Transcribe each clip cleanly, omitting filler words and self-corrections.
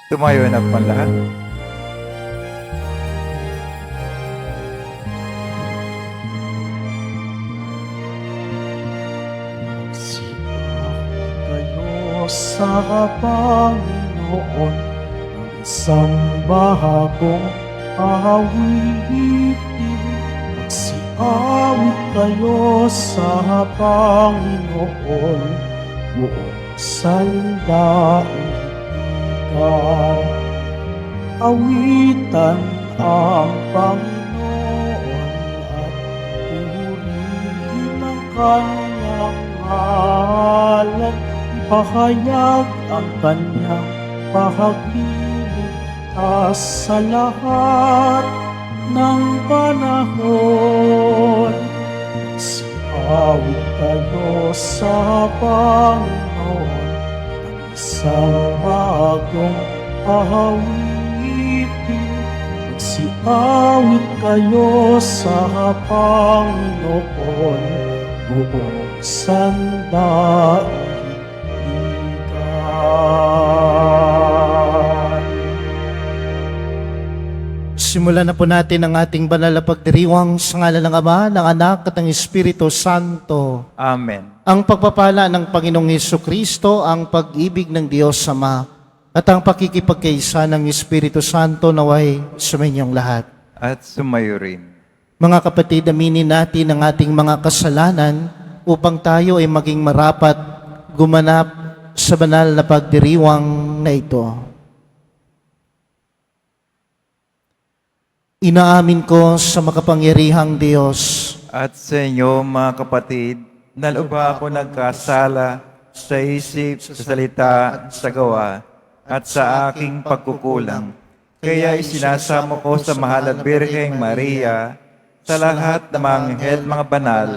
Tumayo na po ang lahat. Kayo sa Panginoon ng isang bahagong awitin. Magsiawit kayo sa Panginoon, buong sandaigdigan. Awitan ang Panginoon at purihin ang kanyang ngalan. Ipahayag ang kanyang pagliligtas sa lahat ng panahon. Siawit kayo sa Panginoon ng isang bagong awitin. Magsiawit kayo sa Panginoon, buong sandaigdigan. Simulan na po natin ang ating banal na pagdiriwang sa ngalan ng Ama, ng Anak at ng Espiritu Santo. Amen. Ang pagpapala ng Panginoong Hesukristo, ang pag-ibig ng Diyos Ama, at ang pakikipagkaisa ng Espiritu Santo naway suminyong lahat. At sumayo rin. Mga kapatid, aminin natin ang ating mga kasalanan upang tayo ay maging marapat gumanap sa banal na pagdiriwang na ito. Inaamin ko sa makapangyarihang Diyos At sa inyo, mga kapatid, naluba ako nagkasala sa isip, sa salita, sa gawa, at sa aking pagkukulang. Kaya isinasamo ko sa mahal at Birheng Maria, sa lahat ng mga anghel, mga banal,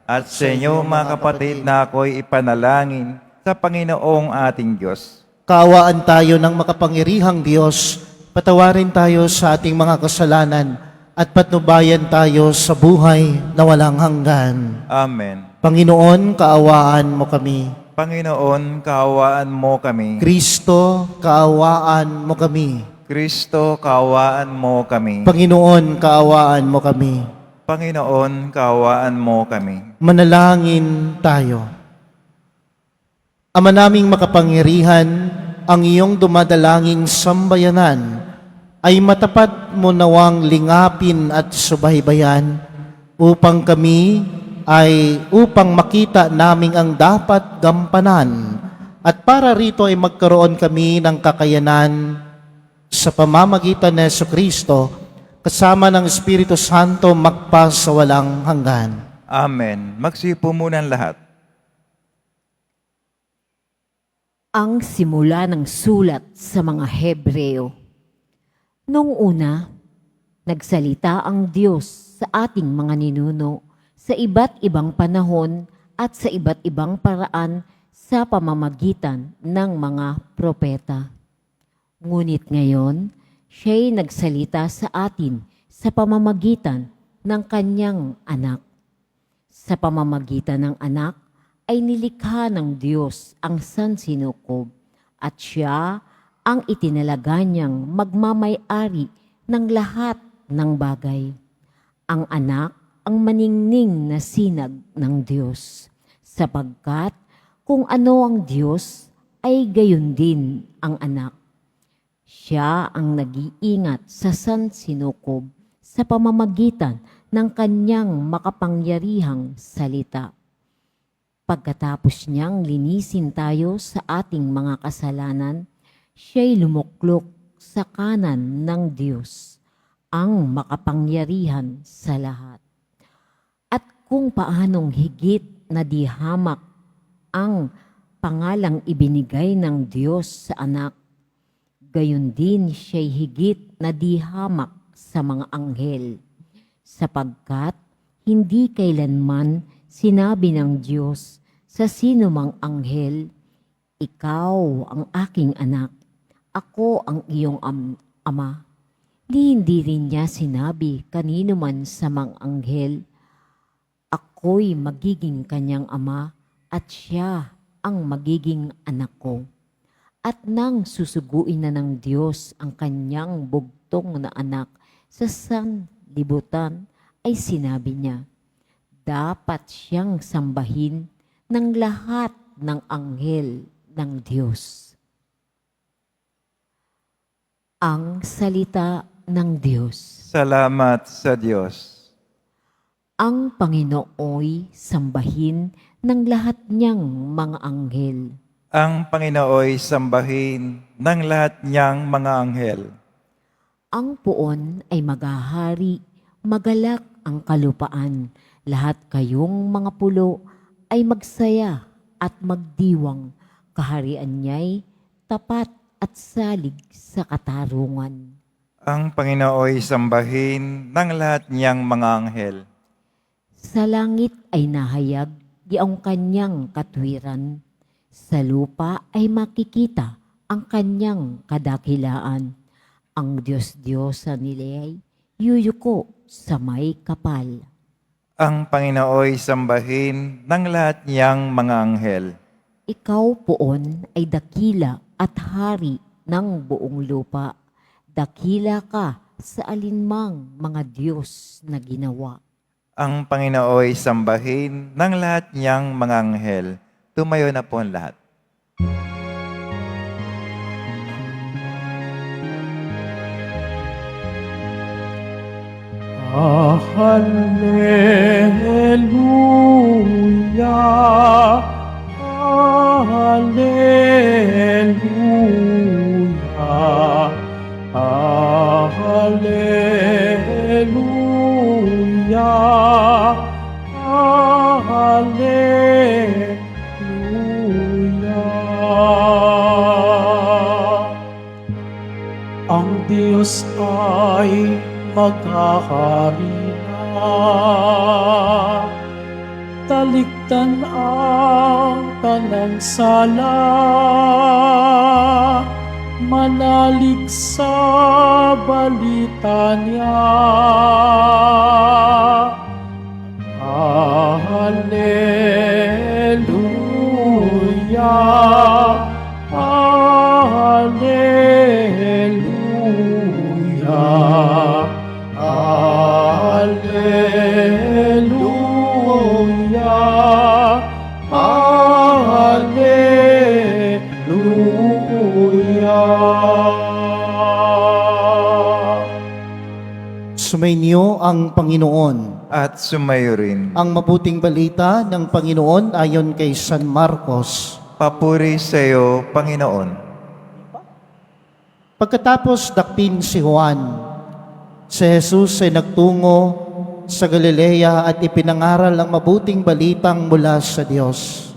at sa inyo, mga kapatid, na ako'y ipanalangin sa Panginoong ating Diyos. Kaawaan tayo ng makapangyarihang Diyos, patawarin tayo sa ating mga kasalanan at patnubayan tayo sa buhay na walang hanggan. Amen. Panginoon, kaawaan mo kami. Panginoon, kaawaan mo kami. Kristo, kaawaan mo kami. Kristo, kaawaan mo kami. Panginoon, kaawaan mo kami. Panginoon, kaawaan mo kami. Manalangin tayo. Ama naming makapangyarihan, ang iyong dumadalanging sambayanan ay matapat mo nawang lingapin at subaybayan upang makita naming ang dapat gampanan at para rito ay magkaroon kami ng kakayanan sa pamamagitan ni Jesucristo kasama ng Espiritu Santo magpa sa walang hanggan. Amen. Magsipo muna ang lahat. Ang simula ng sulat sa mga Hebreo. Noong una, nagsalita ang Diyos sa ating mga ninuno sa iba't ibang panahon at sa iba't ibang paraan sa pamamagitan ng mga propeta. Ngunit ngayon, siya'y nagsalita sa atin sa pamamagitan ng kanyang anak. Sa pamamagitan ng anak, ay nilikha ng Diyos ang sansinukob at siya ang itinalaga niyang magmamay-ari ng lahat ng bagay. Ang anak ang maningning na sinag ng Diyos, sapagkat kung ano ang Diyos ay gayon din ang anak. Siya ang nag-iingat sa sansinukob sa pamamagitan ng kanyang makapangyarihang salita. Pagkatapos niyang linisin tayo sa ating mga kasalanan, siya'y lumuklok sa kanan ng Diyos, ang makapangyarihan sa lahat. At kung paanong higit na di hamak ang pangalang ibinigay ng Diyos sa anak, gayon din siya'y higit na di hamak sa mga anghel, sapagkat hindi kailanman sinabi ng Diyos sa sino mang anghel, "Ikaw ang aking anak, ako ang iyong ama." Hindi rin niya sinabi kanino man sa mga anghel, "Ako'y magiging kanyang ama at siya ang magiging anak ko." At nang susuguin na ng Diyos ang kanyang bugtong na anak sa sanlibutan, ay sinabi niya, dapat siyang sambahin ng lahat ng anghel ng Diyos. Ang salita ng Diyos. Salamat sa Diyos. Ang Panginooy sambahin ng lahat niyang mga anghel. Ang Panginooy sambahin ng lahat niyang mga anghel. Ang puon ay maghahari, magalak ang kalupaan. Lahat kayong mga pulo ay magsaya at magdiwang. Kaharian niya'y tapat at salig sa katarungan. Ang Panginooy sambahin ng lahat niyang mga anghel. Sa langit ay nahayag ang kanyang katwiran. Sa lupa ay makikita ang kanyang kadakilaan. Ang Diyos-Diyosa nila ay yuyuko sa may kapal. Ang Panginooy sambahin ng lahat niyang mga anghel. Ikaw poon ay dakila at hari ng buong lupa. Dakila ka sa alinmang mga Diyos na ginawa. Ang Panginooy sambahin ng lahat niyang mga anghel. Tumayo na po ang lahat. Hallelujah, Hallelujah, Hallelujah, Hallelujah. Ang Diyos ay maghahari na, talikdan ang tanang sala, manalig sa balita niya. Hallelujah, Hallelujah, Hallelujah, Hallelujah. Sumainyo ang Panginoon. At sumayo rin. Ang mabuting balita ng Panginoon ayon kay San Marcos. Papuri sa iyo, Panginoon. Pagkatapos dakpin si Juan, si Jesus ay nagtungo sa Galilea at ipinangaral ang mabuting balitang mula sa Diyos.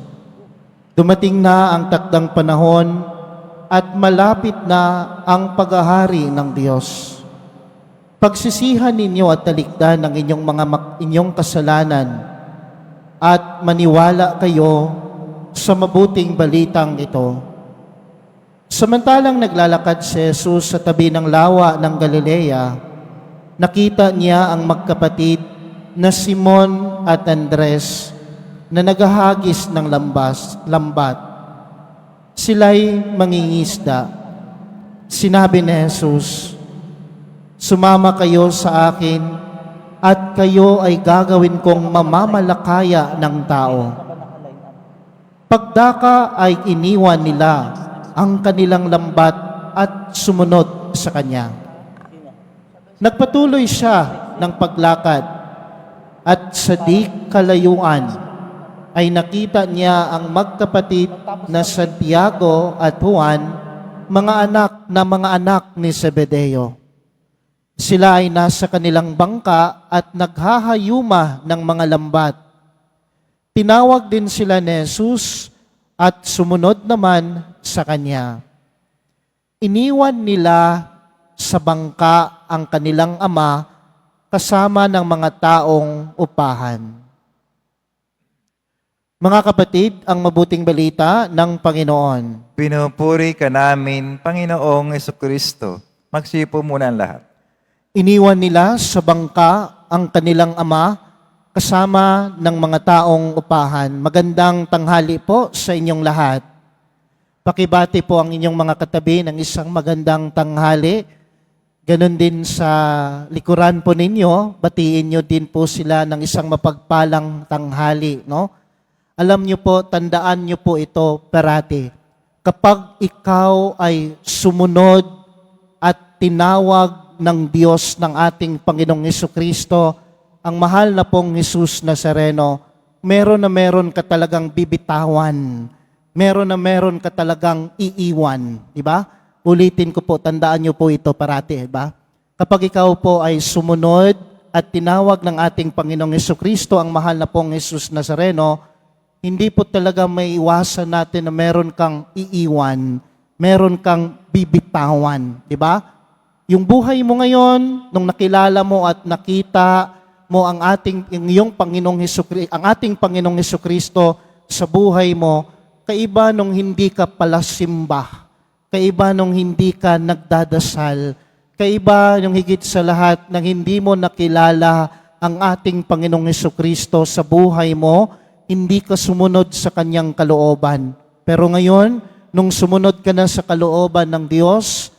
Dumating na ang takdang panahon at malapit na ang paghahari ng Diyos. Pagsisihan ninyo at talikdan ang inyong kasalanan at maniwala kayo sa mabuting balitang ito. Samantalang naglalakad si Jesus sa tabi ng lawa ng Galilea, nakita niya ang magkapatid na Simon at Andres na naghahagis ng lambat. Sila'y mangingisda. Sinabi ni Jesus, sumama kayo sa akin at kayo ay gagawin kong mamamalakaya ng tao. Pagdaka ay iniwan nila ang kanilang lambat at sumunod sa Kanya. Nagpatuloy siya ng paglakad at sa di kalayuan ay nakita niya ang magkapatid na Santiago at Juan, mga anak ni Zebedeo. Sila ay nasa kanilang bangka at naghahayuma ng mga lambat. Tinawag din sila ni Jesus at sumunod naman sa Kanya. Iniwan nila sa bangka ang kanilang ama kasama ng mga taong upahan. Mga kapatid, ang mabuting balita ng Panginoon. Pinupuri ka namin, Panginoong Jesucristo. Magsipo muna ang lahat. Iniwan nila sa bangka ang kanilang ama kasama ng mga taong upahan. Magandang tanghali po sa inyong lahat. Pakibati po ang inyong mga katabi ng isang magandang tanghali. Ganon din sa likuran po ninyo, batiin nyo din po sila ng isang mapagpalang tanghali, no? Alam nyo po, tandaan nyo po ito parati. Kapag ikaw ay sumunod at tinawag ng Diyos ng ating Panginoong Hesukristo, ang mahal na pong Jesus Nazareno, meron ka talagang bibitawan. Meron ka talagang iiwan. Di ba? Ulitin ko po, tandaan nyo po ito parati. Diba? Kapag ikaw po ay sumunod at tinawag ng ating Panginoong Hesukristo, ang mahal na pong Jesus Nazareno, hindi po talaga may iwasan natin na meron kang iiwan, meron kang bibitawan. Di ba? Yung buhay mo ngayon, nung nakilala mo at nakita mo ang iyong Panginoong Hesukristo, ang ating Panginoong Hesukristo sa buhay mo, kaiba nung hindi ka palasimba, kaiba nung hindi ka nagdadasal, kaiba nung higit sa lahat nang hindi mo nakilala ang ating Panginoong Hesukristo sa buhay mo, hindi ka sumunod sa kanyang kalooban. Pero ngayon, nung sumunod ka na sa kalooban ng Diyos,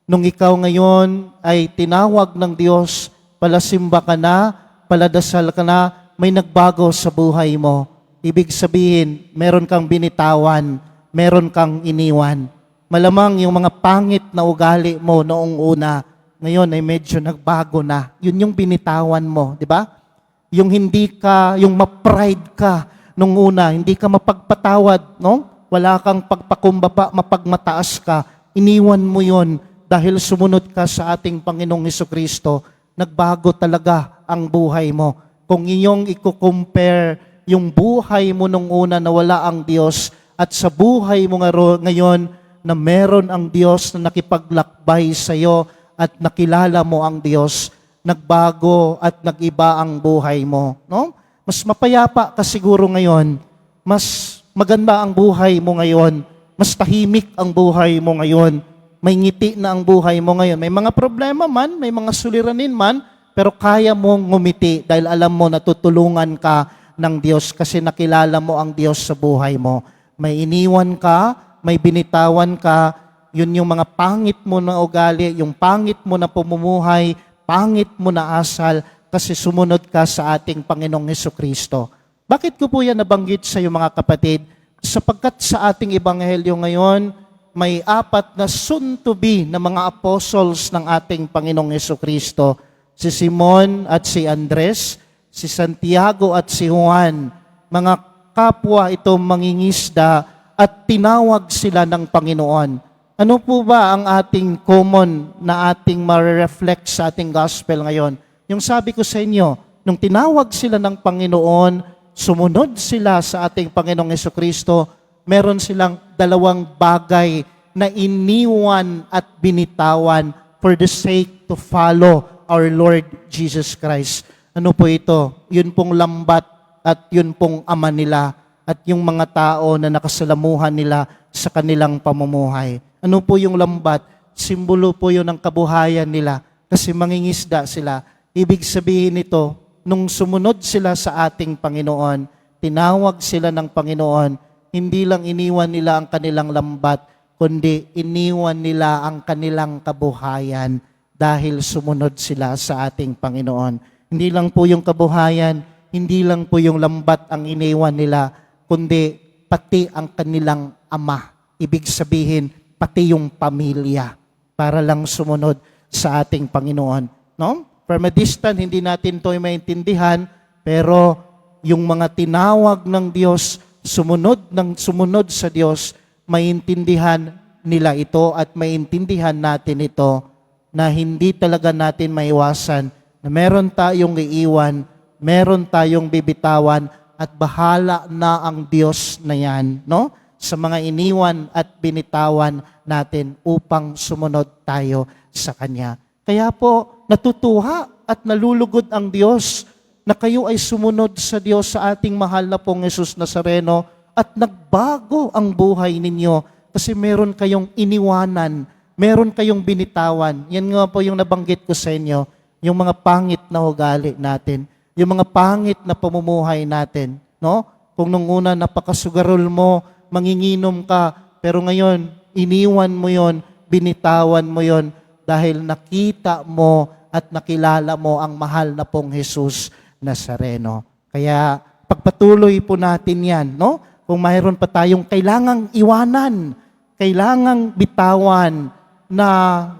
nung ikaw ngayon ay tinawag ng Diyos, palasimba ka na, paladasal ka na, may nagbago sa buhay mo. Ibig sabihin, meron kang binitawan, meron kang iniwan. Malamang yung mga pangit na ugali mo noong una, ngayon ay medyo nagbago na. Yun yung binitawan mo, di ba? Yung hindi ka, yung ma-pride ka nung una, hindi ka mapagpatawad, no? Wala kang pagpakumbaba, mapagmataas ka. Iniwan mo yun dahil sumunod ka sa ating Panginoong Hesukristo. Nagbago talaga ang buhay mo. Kung inyong i-compare yung buhay mo nung una na wala ang Diyos at sa buhay mo ngayon na meron ang Diyos na nakipaglakbay sa iyo at nakilala mo ang Diyos, nagbago at nagiba ang buhay mo. No? Mas mapayapa ka siguro ngayon, mas maganda ang buhay mo ngayon, mas tahimik ang buhay mo ngayon, may ngiti na ang buhay mo ngayon. May mga problema man, may mga suliranin man, pero kaya mong ngumiti dahil alam mo na tutulungan ka ng Diyos kasi nakilala mo ang Diyos sa buhay mo. May iniwan ka, may binitawan ka, yun yung mga pangit mo na ugali, yung pangit mo na pamumuhay, pangit mo na asal kasi sumunod ka sa ating Panginoong Hesukristo. Bakit ko po yan nabanggit sa iyo mga kapatid? Sapagkat sa ating ebanghelyo ngayon, may 4 na soon to be na mga apostles ng ating Panginoong Hesukristo. Si Simon at si Andres, si Santiago at si Juan, mga kapwa itong mangingisda at tinawag sila ng Panginoon. Ano po ba ang ating common na ating ma-reflect sa ating gospel ngayon? Yung sabi ko sa inyo, nung tinawag sila ng Panginoon, sumunod sila sa ating Panginoong Hesukristo, meron silang 2 bagay na iniwan at binitawan for the sake to follow our Lord Jesus Christ. Ano po ito? Yun pong lambat at yun pong ama nila at yung mga tao na nakasalamuhan nila sa kanilang pamumuhay. Ano po yung lambat? Simbolo po yun ng kabuhayan nila kasi mangingisda sila. Ibig sabihin nito, nung sumunod sila sa ating Panginoon, tinawag sila ng Panginoon, hindi lang iniwan nila ang kanilang lambat, kundi iniwan nila ang kanilang kabuhayan dahil sumunod sila sa ating Panginoon. Hindi lang po yung kabuhayan, hindi lang po yung lambat ang iniwan nila, kundi pati ang kanilang ama. Ibig sabihin, pati yung pamilya para lang sumunod sa ating Panginoon. No? From a distance, hindi natin ito maintindihan, pero yung mga tinawag ng Diyos, sumunod sa Diyos, maintindihan nila ito at maintindihan natin ito na hindi talaga natin maiwasan na meron tayong iiwan, meron tayong bibitawan, at bahala na ang Diyos na yan, no? Sa mga iniwan at binitawan natin upang sumunod tayo sa Kanya. Kaya po, natutuwa at nalulugod ang Diyos na kayo ay sumunod sa Diyos sa ating mahal na pong Jesus Nazareno at nagbago ang buhay ninyo kasi meron kayong iniwanan, meron kayong binitawan. Yan nga po yung nabanggit ko sa inyo, yung mga pangit na ugali natin, yung mga pangit na pamumuhay natin, no? Kung nung una napakasugarol mo, manginginom ka, Pero ngayon, iniwan mo yon, binitawan mo yon dahil nakita mo at nakilala mo ang mahal na pong Jesus Nazareno. Kaya pagpatuloy po natin yan, no? Kung mayroon pa tayong kailangang iwanan, kailangang bitawan na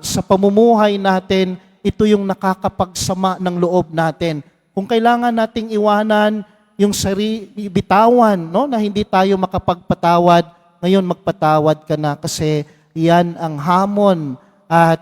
sa pamumuhay natin, ito yung nakakapagsama ng loob natin. Kung kailangan nating iwanan yung bitawan, no? Na hindi tayo makapagpatawad, ngayon magpatawad ka na kasi yan ang hamon at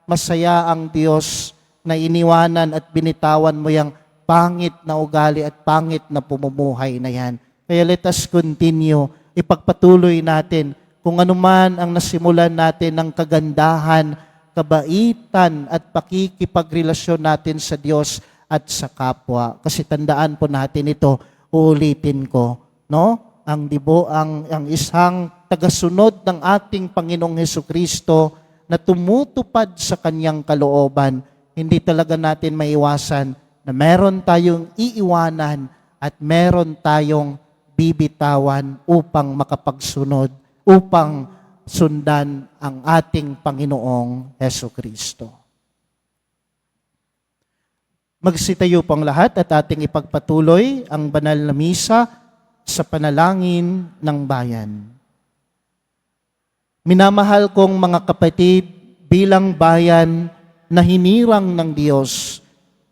masaya ang Diyos na iniwanan at binitawan mo yung pangit na ugali at pangit na pumumuhay na yan. Kaya let us continue, ipagpatuloy natin kung ano man ang nasimulan natin ng kagandahan, kabaitan at pakikipagrelasyon natin sa Diyos at sa kapwa. Kasi tandaan po natin ito, uulitin ko, no? Ang isang tagasunod ng ating Panginoong Hesukristo na tumutupad sa kanyang kalooban, hindi talaga natin maiwasan na meron tayong iiwanan at meron tayong bibitawan upang makapagsunod, upang sundan ang ating Panginoong Hesukristo. Magsitayo pong lahat at ating ipagpatuloy ang banal na misa sa panalangin ng bayan. Minamahal kong mga kapatid, bilang bayan na hinirang ng Diyos,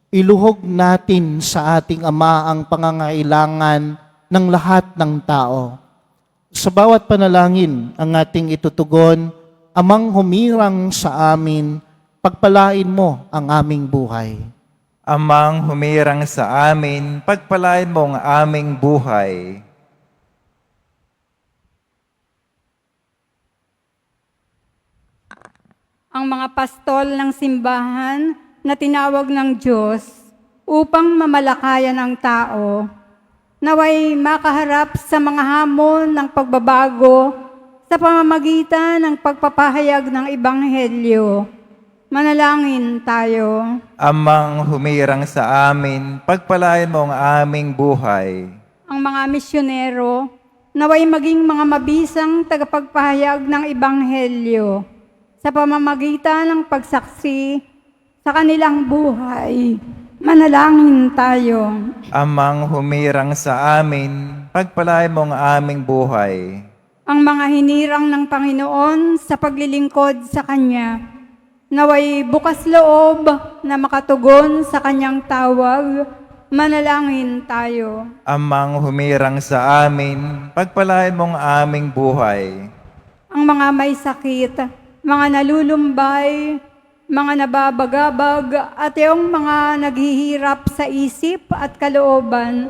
iluhog natin sa ating Ama ang pangangailangan ng lahat ng tao. Sa bawat panalangin ang ating itutugon, Amang humirang sa amin, pagpalain mo ang aming buhay. Amang humirang sa amin, pagpalain mo ang aming buhay. Ang mga pastol ng simbahan na tinawag ng Diyos upang mamalakayan ang tao, naway makaharap sa mga hamon ng pagbabago sa pamamagitan ng pagpapahayag ng Ebanghelyo. Manalangin tayo. Amang humirang sa amin, pagpalain mo ang aming buhay. Ang mga misyonero, naway maging mga mabisang tagapagpahayag ng Ebanghelyo sa pamamagitan ng pagsaksi sa kanilang buhay. Manalangin tayo. Amang humirang sa amin, pagpalain mo ang aming buhay. Ang mga hinirang ng Panginoon sa paglilingkod sa Kanya, naway bukas loob na makatugon sa Kanyang tawag. Manalangin tayo. Amang humirang sa amin, pagpalain mo ang aming buhay. Ang mga may sakit, mga nalulumbay, mga nababagabag, at yung mga naghihirap sa isip at kalooban,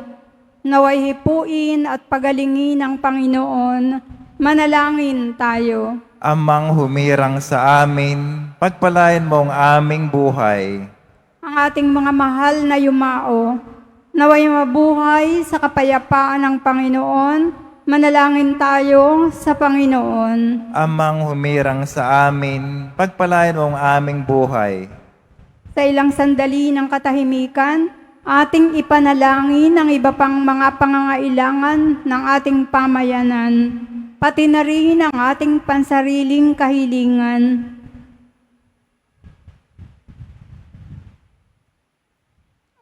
naway hipuin at pagalingin ng Panginoon. Manalangin tayo. Amang humirang sa amin, pagpalain mo ang aming buhay. Ang ating mga mahal na yumao, naway mabuhay sa kapayapaan ng Panginoon. Manalangin tayo sa Panginoon. Amang humirang sa amin, pagpalain mo ang aming buhay. Sa ilang sandali ng katahimikan, ating ipanalangin ang iba pang mga pangangailangan ng ating pamayanan, pati na rin ang ating pansariling kahilingan.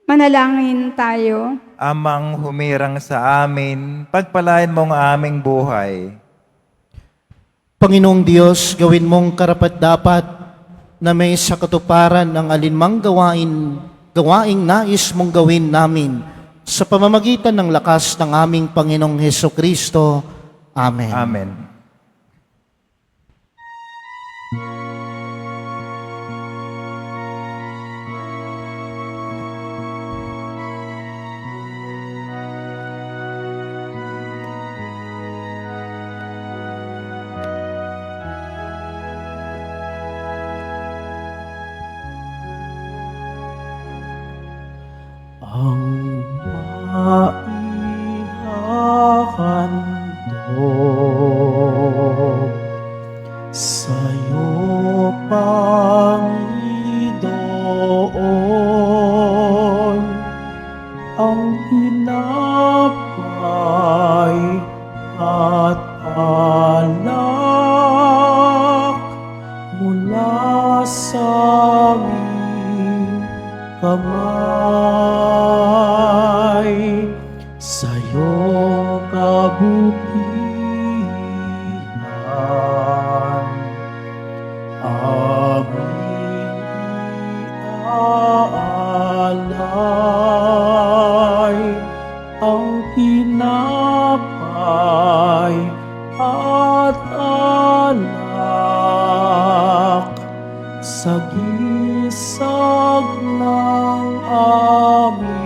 Manalangin tayo. Amang humirang sa amin, pagpalain mo ang aming buhay. Panginoong Diyos, gawin mong karapat-dapat na may sa katuparan ng alinmang gawaing nais mong gawin namin sa pamamagitan ng lakas ng aming Panginoong Hesukristo. Amen. Amen. Ang maihahandog sa'yo, Panginoon, ang tinapay at alay sa aming kamay sa iyong kabutihan. Aming aalay ang tinapay at alak sa gisag ng aming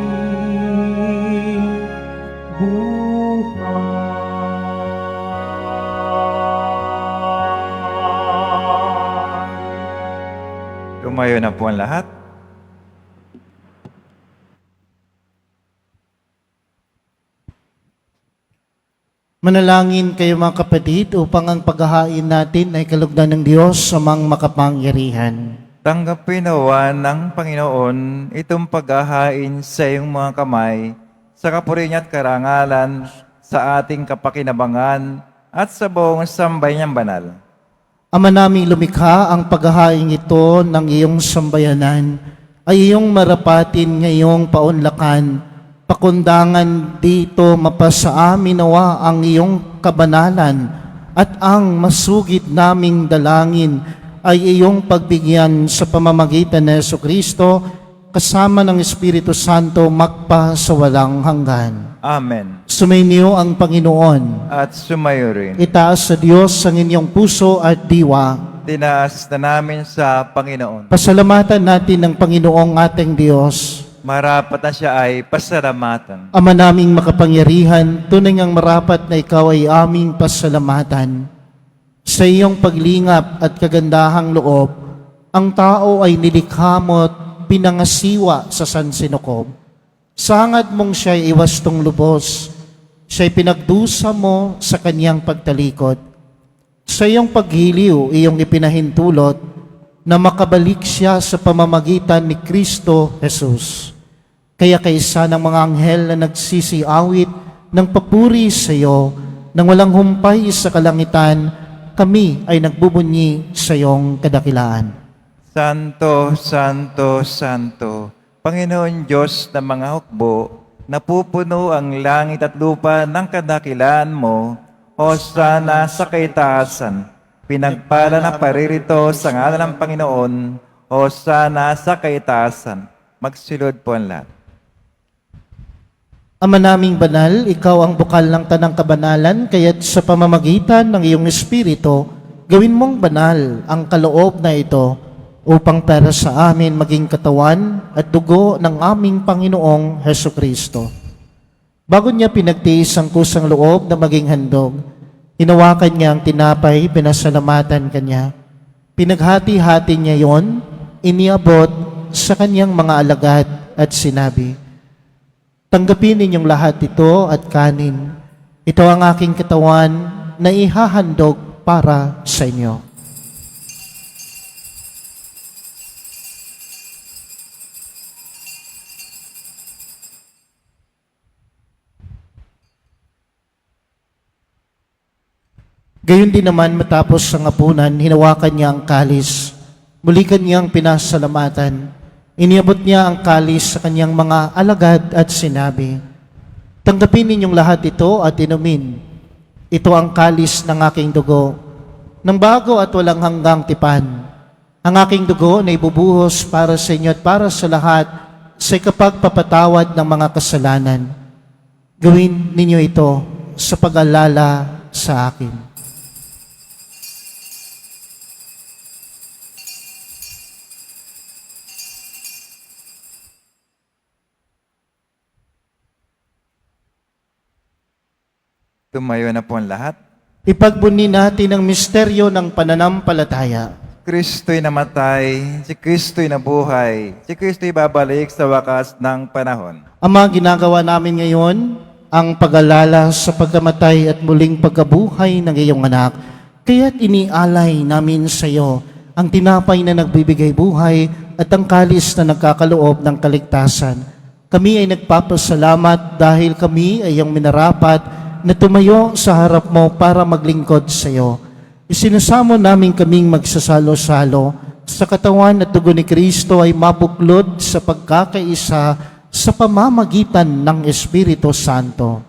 buhay. Tumayo na po ang lahat. Manalangin kayo mga kapatid upang ang paghahain natin ay kalugdan ng Diyos sa mga makapangyarihan. Tanggapin nawa ng Panginoon itong paghahain sa iyong mga kamay, sa kapurihan at karangalan, sa ating kapakinabangan, at sa buong sambayanang banal. Ama naming lumikha, ang paghahain ito ng iyong sambayanan ay iyong marapatin ngayong paunlakan. Pakundangan dito mapasa amin nawa ang iyong kabanalan at ang masugid naming dalangin ay iyong pagbigyan sa pamamagitan ni Jesucristo kasama ng Espiritu Santo magpa sa walang hanggan. Amen. Sumainyo ang Panginoon. At sumayo rin. Itaas sa Diyos ang inyong puso at diwa. Tinaas na namin sa Panginoon. Pasalamatan natin ng Panginoong ating Diyos. Marapat na siya ay pasalamatan. Ama naming makapangyarihan, tunay ngang marapat na ikaw ay aming pasalamatan. Sa iyong paglingap at kagandahang loob, ang tao ay nilikha mo at pinangasiwa sa sansinukob. Sa hangad mong siya'y iwastong lubos, siya'y pinagdusa mo sa kanyang pagtalikod. Sa iyong paghiliw, iyong ipinahintulot na makabalik siya sa pamamagitan ni Kristo Jesus. Kaya kaisa ng mga anghel na nagsisiawit ng papuri sa iyo, nang walang humpay sa kalangitan, kami ay nagbubunyi sa iyong kadakilaan. Santo, Santo, Santo, Panginoon Diyos ng mga hukbo, napupuno ang langit at lupa ng kadakilaan mo, Hosana sa kaitaasan. Pinagpala na paririto sa ngalan ng Panginoon, Hosana sa kaitaasan. Magsilod po ang lahat. Ama naming banal, ikaw ang bukal ng tanang kabanalan, kaya't sa pamamagitan ng iyong Espiritu, gawin mong banal ang kaloob na ito upang para sa amin maging katawan at dugo ng aming Panginoong Hesukristo. Bago niya pinagtiis ang kusang loob na maging handog, hinawakan niya ang tinapay, pinasalamatan kanya. Pinaghati-hati niya yon, iniabot sa kanyang mga alagad at sinabi, tanggapin ninyong lahat ito at kanin. Ito ang aking katawan na ihahandog para sa inyo. Gayon din naman matapos ang hapunan, hinawakan niya ang kalis. Muli kanyang pinasalamatan. Iniabot niya ang kalis sa kanyang mga alagad at sinabi, tanggapin ninyong lahat ito at inumin. Ito ang kalis ng aking dugo, ng bago at walang hanggang tipan. Ang aking dugo na ibubuhos para sa inyo at para sa lahat sa ikapagpapatawad ng mga kasalanan. Gawin ninyo ito sa pag-alala sa akin. Tumayo na po ang lahat. Ipagbuni natin ang misteryo ng pananampalataya. Kristo'y namatay, si Kristo'y nabuhay, si Kristo'y babalik sa wakas ng panahon. Ama, ginagawa namin ngayon ang pag-alala sa pagkamatay at muling pagkabuhay ng iyong anak. Kaya't inialay namin sa iyo ang tinapay na nagbibigay buhay at ang kalis na nagkakaloob ng kaligtasan. Kami ay nagpapasalamat dahil kami ay iyong minarapat na tumayo sa harap mo para maglingkod sa iyo. Isinasamo namin kaming magsasalo-salo sa katawan at dugo ni Kristo ay mabuklod sa pagkakaisa sa pamamagitan ng Espiritu Santo.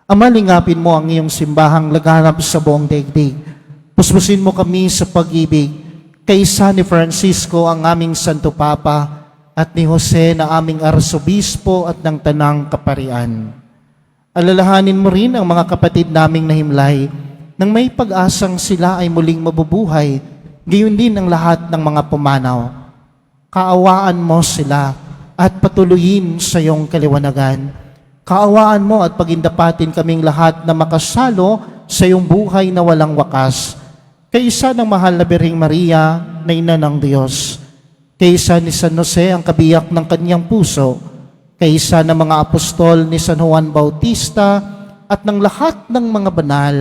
Ama, lingapin mo ang iyong simbahang laganap sa buong daigdig. Puspusin mo kami sa pag-ibig, kaisa ni Francisco ang aming Santo Papa at ni Jose na aming Arsobispo at ng Tanang Kaparian. Alalahanin mo rin ang mga kapatid naming nahimlay nang may pag-asang sila ay muling mabubuhay, gayon din ang lahat ng mga pumanaw. Kaawaan mo sila at patuloyin sa iyong kaliwanagan. Kaawaan mo at pagindapatin kaming lahat na makasalo sa iyong buhay na walang wakas. Kaisa ng mahal na Birheng Maria na ina ng Diyos. Kaisa ni San Jose ang kabiyak ng kanyang puso. Kaisa ng mga apostol ni San Juan Bautista at ng lahat ng mga banal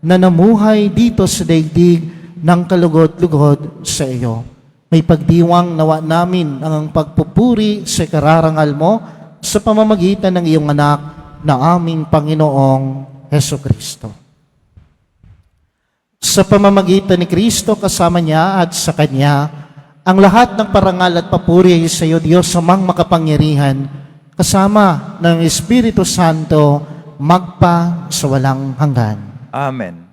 na namuhay dito sa daigdig ng kalugod-lugod sa iyo. May pagdiwang nawa namin ang pagpupuri sa kararangal mo sa pamamagitan ng iyong anak na aming Panginoong Hesukristo. Sa pamamagitan ni Kristo kasama niya at sa Kanya, ang lahat ng parangal at papuri ay sa iyo, Diyos, amang makapangyarihan, kasama ng Espiritu Santo, magpa sa walang hanggan. Amen.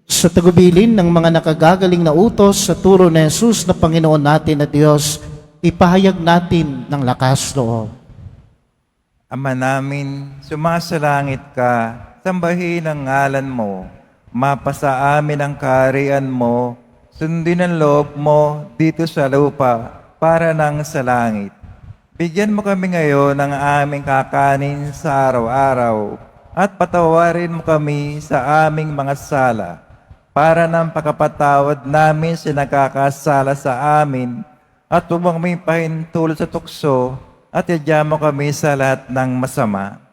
Sa tagubilin ng mga nakagagaling na utos sa turo ni Jesus na Panginoon natin at Diyos, ipahayag natin ng lakas loob. Ama namin, sumasalangit ka, sambahin ang ngalan mo, mapasa amin ang kaharian mo, sundin ang loob mo dito sa lupa para nang sa langit. Bigyan mo kami ngayon ng aming kakanin sa araw-araw at patawarin mo kami sa aming mga sala para ng pagkapatawad namin sa nakakasala sa amin at huwag mo kaming pahintulot sa tukso at idya mo kami sa lahat ng masama.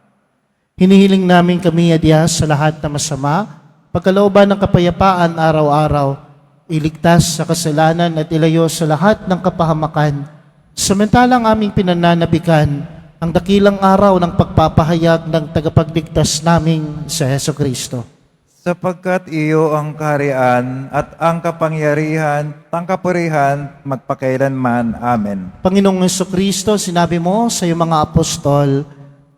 Hinihiling namin kami, Diyos, sa lahat ng masama, pagkalooban ng kapayapaan araw-araw, iligtas sa kasalanan at ilayo sa lahat ng kapahamakan. Samantalang aming pinananabikan ang dakilang araw ng pagpapahayag ng tagapagligtas naming sa Hesukristo. Sapagkat iyo ang kaharian at ang kapangyarihan, ang kapurihan, magpakailanman. Amen. Panginoong Hesukristo, sinabi mo sa iyong mga apostol,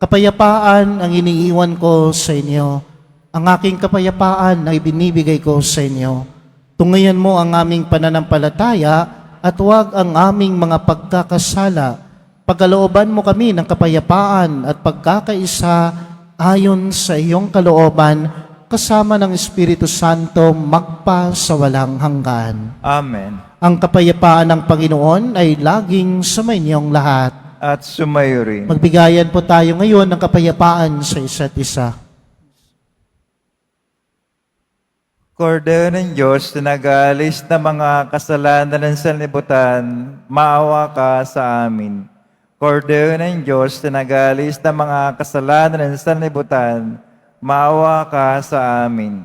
kapayapaan ang iniiwan ko sa inyo. Ang aking kapayapaan ay binibigay ko sa inyo. Tungayan mo ang aming pananampalataya at huwag ang aming mga pagkakasala. Pagkalooban mo kami ng kapayapaan at pagkakaisa ayon sa iyong kalooban, kasama ng Espiritu Santo magpa sa walang hanggan. Amen. Ang kapayapaan ng Panginoon ay laging sumainyong lahat. At sumayo rin. Magbigayan po tayo ngayon ng kapayapaan sa isa't isa. Kordero ng Diyos na nag-aalis ng mga kasalanan ng sanlibutan, maawa ka sa amin. Kordero ng Diyos na nag-aalis ng mga kasalanan ng sanlibutan, maawa ka sa amin.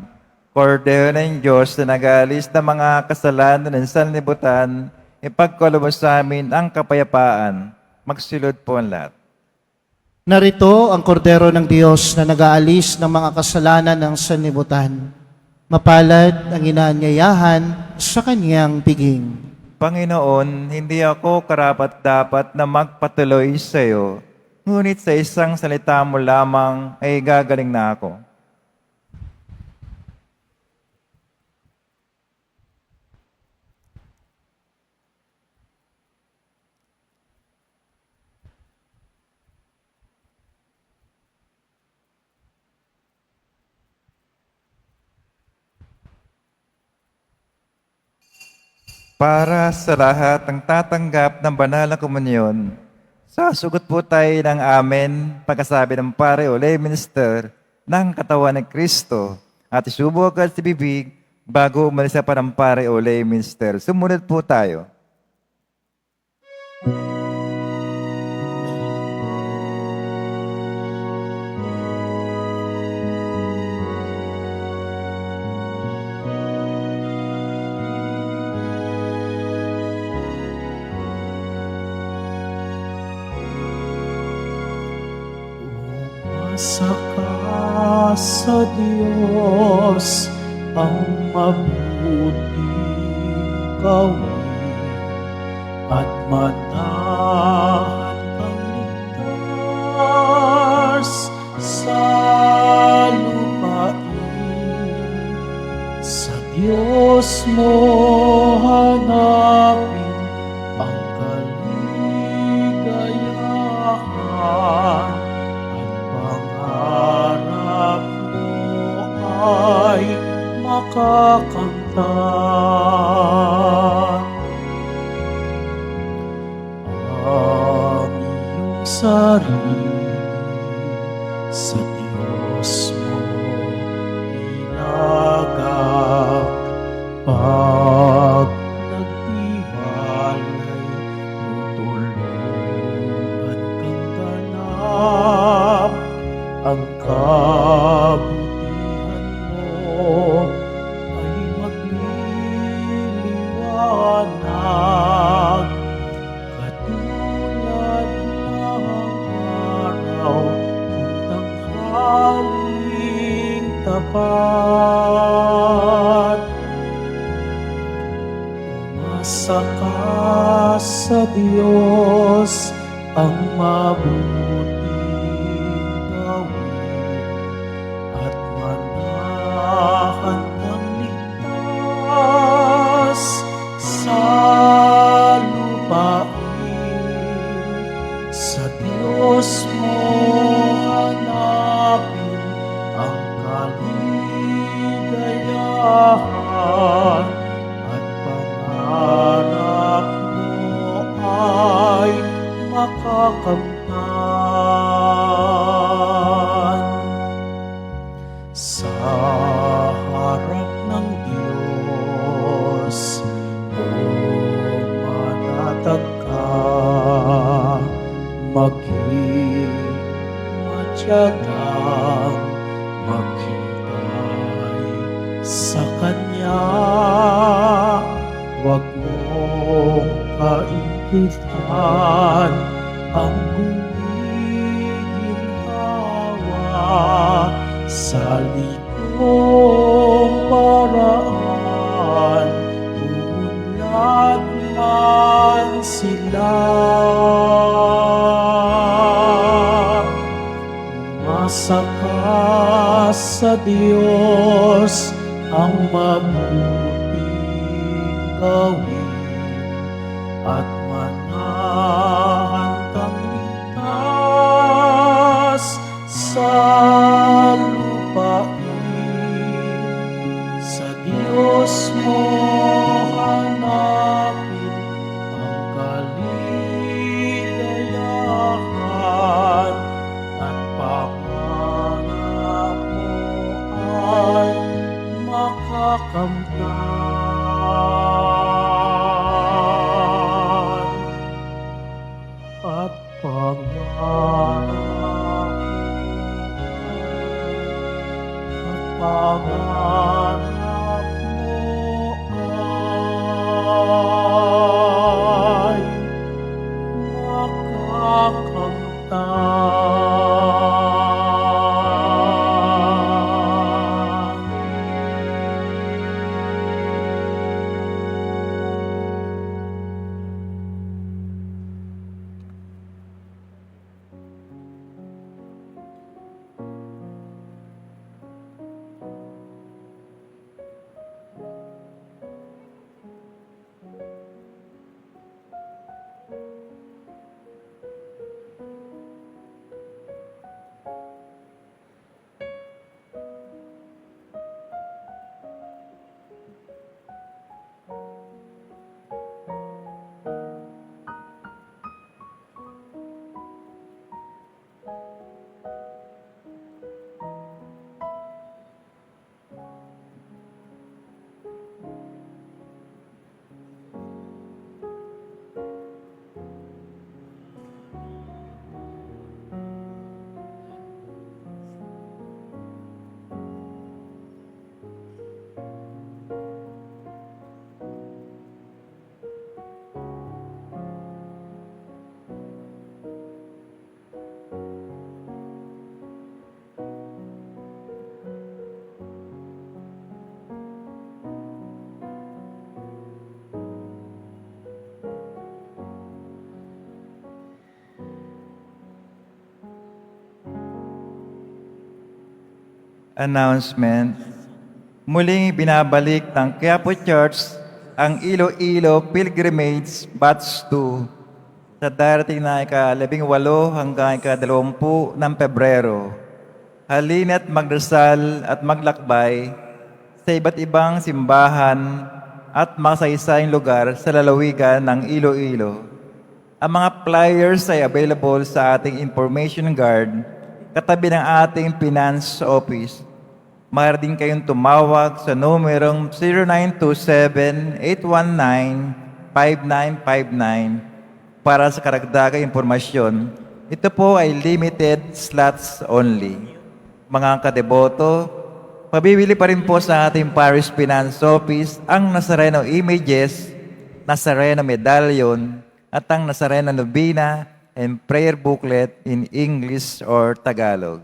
Kordero ng Diyos na nag-aalis ng mga kasalanan ng sanlibutan, ipagkaloob sa amin ang kapayapaan. Magsilod po ang lahat. Narito ang kordero ng Diyos na nag-aalis ng mga kasalanan ng sanlibutan. Mapalad ang inaanyayahan sa kanyang piging. Panginoon, hindi ako karapat-dapat na magpatuloy sa iyo, ngunit sa isang salita mo lamang ay gagaling na ako. Para sa lahat ng tatanggap ng banal na komunyon, sasugot po tayo ng amen pagkasabi ng pare o lay minister ng katawan ng Kristo at isubo agad sa bibig bago umalis sa panampare o lay minister. Sumunod po tayo. Sa sa Diyos ang mabuting gawin at manahan kang ligtas sa lupain. Sa Diyos mo hanapin ang kaligayahan at pangarap mo ay makakamtan. Ang iyong sarili sa Diyos mo ilagak. Pag nagtiwalay, tutulungan kang ganap. Ang kabutihan mo ay magliliwanag, katulad ng araw kung tanghaling tapat. Umasa ka sa Diyos ang mabuting gawin at manahan kang ligtas sa lupain. Sa Diyos mo hanapin ang kaligayahan at pangarap mo ay makakamtan. Sa harap ng Diyos, o manatag ka, maging matyagang maghintay sa Kanya. Huwag mong kainggitan ang gumiginhawa. Sa likong paraan umunlad man sila. Umasa ka sa Diyos ang mabuting gawin at manahan kang ligtas sa lupain. Sa Diyos mo hanapin ang kaligayahan at pangarap mo ay makakamtan. At pangarap mo ay makakamtan. Announcement. Muling binabalik ng Quiapo Church ang Iloilo Pilgrimage Batch 2 sa darating na ika-18 hanggang ika-20 ng Pebrero. Halina't magdasal at maglakbay sa iba't ibang simbahan at masaysayang lugar sa lalawigan ng Iloilo. Ang mga flyers ay available sa ating information card katabi ng ating finance office. Maaari din kayong tumawag sa numerong 0927-819-5959 para sa karagdagang impormasyon. Ito po ay limited slots only. Mga kadeboto, pabibili pa rin po sa ating Parish Finance Office ang Nazareno Images, Nazareno Medallion, at ang Nazareno Novena and Prayer Booklet in English or Tagalog.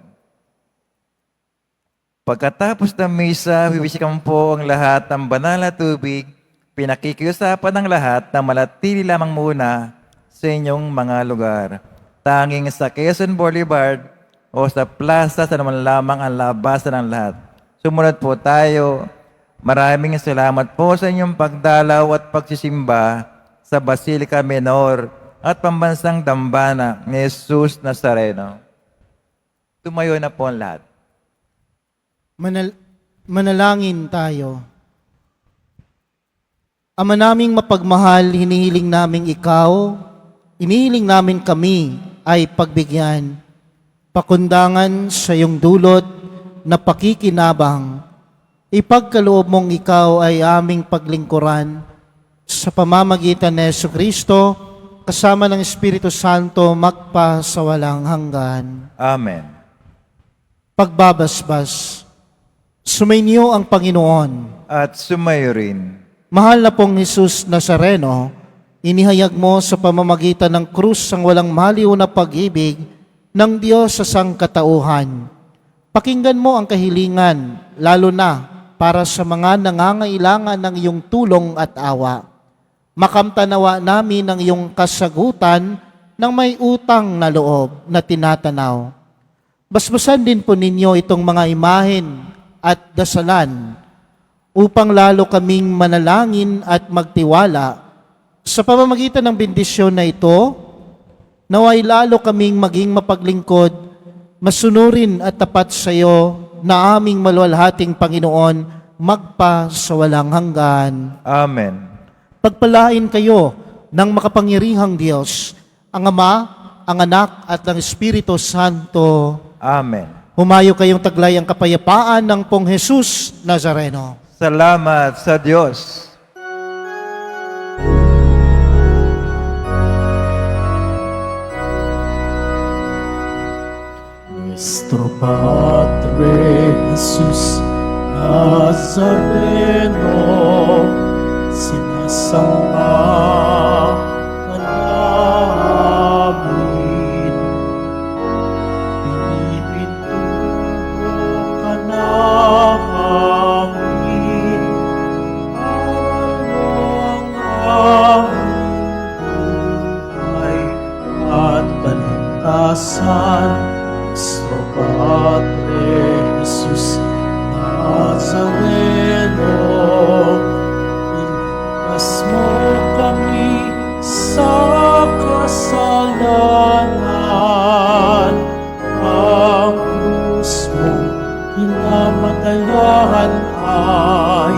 Pagkatapos ng misa, bibisikan po ang lahat ng banal na tubig. Pinakikiusapan ng lahat na manatili lamang muna sa inyong mga lugar. Tanging sa Quezon Boulevard o sa plaza sa naman lamang ang labasan ng lahat. Sumunod po tayo. Maraming salamat po sa inyong pagdalaw at pagsisimba sa Basilica Menor at Pambansang Dambana ni Jesus Nazareno. Tumayo na po ang lahat. Manalangin tayo. Ama naming mapagmahal, hinihiling namin ikaw, hinihiling namin kami ay pagbigyan, pakundangan sa iyong dulot na pakikinabang. Ipagkaloob mong ikaw ay aming paglingkuran sa pamamagitan ni Jesucristo, kasama ng Espiritu Santo, magpa sa walang hanggan. Amen. Pagbabasbas. Sumainyo ang Panginoon. At sumayo rin. Mahal na pong Jesus Nazareno, inihayag mo sa pamamagitan ng krus ang walang maliw na pag-ibig ng Diyos sa sangkatauhan. Pakinggan mo ang kahilingan, lalo na para sa mga nangangailangan ng iyong tulong at awa. Makamtanawa namin ang iyong kasagutan ng may utang na loob na tinatanaw. Basbasan din po ninyo itong mga imahen at dasalan upang lalo kaming manalangin at magtiwala sa pamamagitan ng bendisyon na ito, naway lalo kaming maging mapaglingkod, masunurin at tapat sa iyo na aming maluwalhating Panginoon, magpa sa walang hanggan. Amen. Pagpalain kayo ng makapangyarihang Diyos, ang Ama, ang Anak at ang Espiritu Santo. Amen. Humayo kayong taglay ang kapayapaan ng Pong Jesus Nazareno. Salamat sa Diyos. Nuestro Padre Jesus Nazareno, sinasamba ka namin, pinipintuho ka namin, aral mo ang aming buhay at kaligtasan. Nuestro Padre Jesus Nazareno, iligtas mo kami sa kasalanan. Ang krus mong kinamatayan ay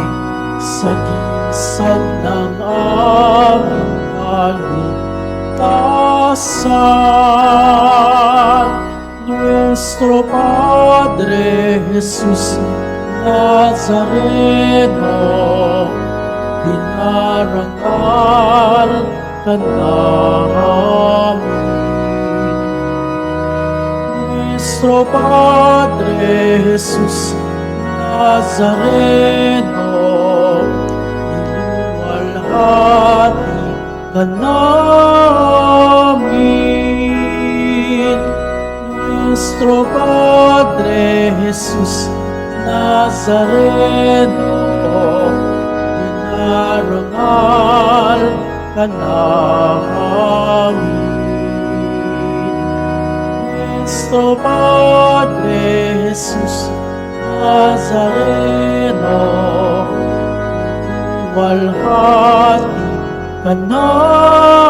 sagisag ng aming kaligtasan. Nuestro Padre Jesus Nazareno, dinarangal ka namin. Nuestro Padre Jesus Nazareno, niluwalhati ka namin. Nuestro Padre Jesus Nazareno, dinarangal ka namin. Nuestro Padre Jesus Nazareno, walhati ka namin.